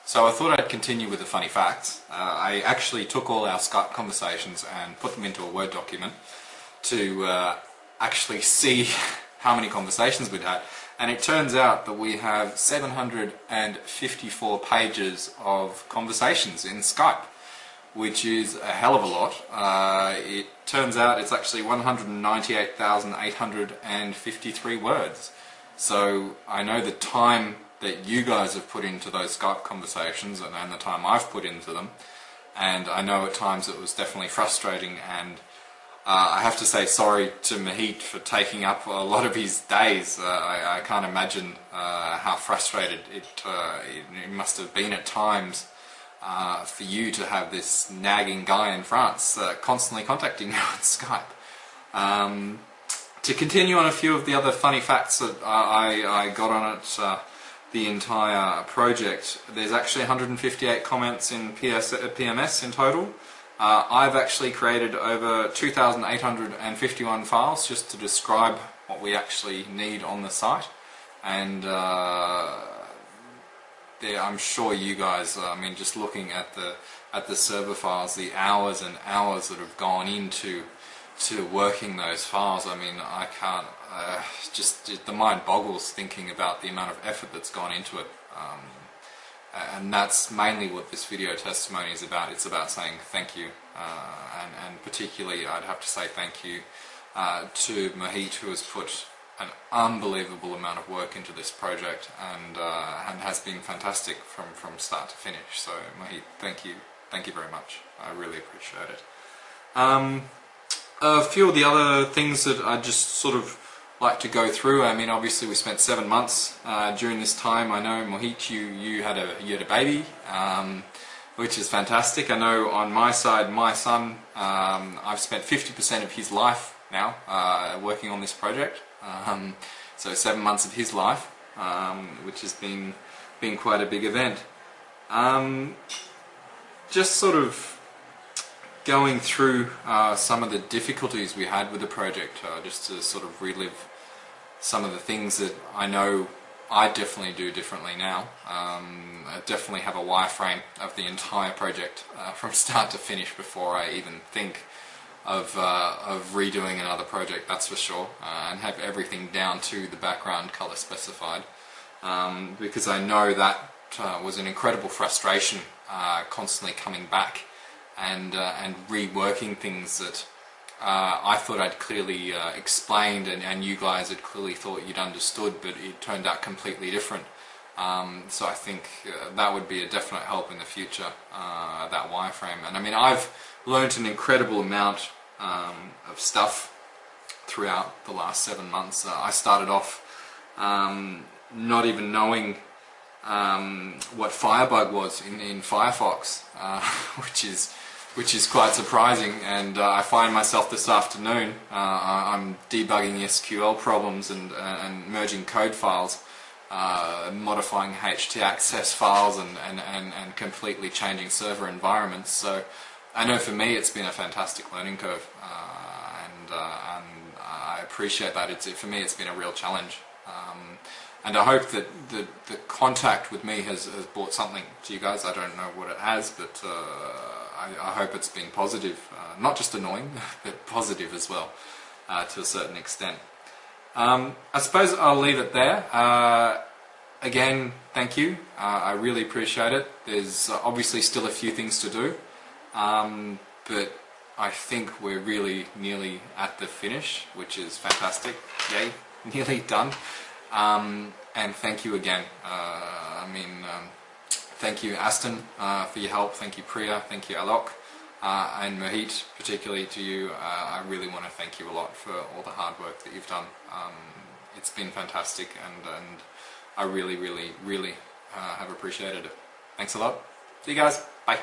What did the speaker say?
So I thought I'd continue with the funny facts. I actually took all our Skype conversations and put them into a Word document to actually see how many conversations we'd had. And it turns out that we have 754 pages of conversations in Skype, which is a hell of a lot. It turns out it's actually 198,853 words. So I know the time that you guys have put into those Skype conversations and the time I've put into them, and I know at times it was definitely frustrating, and I have to say sorry to Mahit for taking up a lot of his days. I can't imagine how frustrated it must have been at times for you to have this nagging guy in France constantly contacting you on Skype. To continue on a few of the other funny facts that I got on it, the entire project, there's actually 158 comments in PMS in total. I've actually created over 2,851 files just to describe what we actually need on the site, and I'm sure you guys, I mean, just looking at the server files, the hours and hours that have gone into working those files, I mean, I can't, the mind boggles thinking about the amount of effort that's gone into it. And that's mainly what this video testimony is about. It's about saying thank you, and particularly I'd have to say thank you to Mahit, who has put an unbelievable amount of work into this project and has been fantastic from start to finish. So Mahit, thank you very much. I really appreciate it. A few of the other things that I just sort of like to go through. I mean, obviously we spent 7 months during this time. I know Mohit, you had a baby, which is fantastic. I know on my side, my son, I've spent 50% of his life now working on this project. So 7 months of his life, which has been quite a big event. Just sort of going through some of the difficulties we had with the project, just to sort of relive some of the things that I know I definitely do differently now. I definitely have a wireframe of the entire project from start to finish before I even think of redoing another project, that's for sure, and have everything down to the background color specified, because I know that was an incredible frustration, constantly coming back and reworking things that I thought I'd clearly explained, and you guys had clearly thought you'd understood, but it turned out completely different. So I think that would be a definite help in the future, that wireframe. And I mean, I've learnt an incredible amount of stuff throughout the last 7 months. I started off not even knowing what Firebug was in Firefox, which is quite surprising, and I find myself this afternoon, I'm debugging SQL problems and merging code files, modifying htaccess files and completely changing server environments. So I know for me it's been a fantastic learning curve, and I appreciate that. For me it's been a real challenge. And I hope that the contact with me has brought something to you guys. I don't know what it has, but I hope it's been positive, not just annoying, but positive as well, to a certain extent. I suppose I'll leave it there. Again, thank you. I really appreciate it. There's obviously still a few things to do, but I think we're really nearly at the finish, which is fantastic. Yay, nearly done. And thank you again. Thank you, Aston, for your help. Thank you, Priya. Thank you, Alok. And Mohit, particularly to you, I really want to thank you a lot for all the hard work that you've done. It's been fantastic, and I really have appreciated it. Thanks a lot. See you guys. Bye.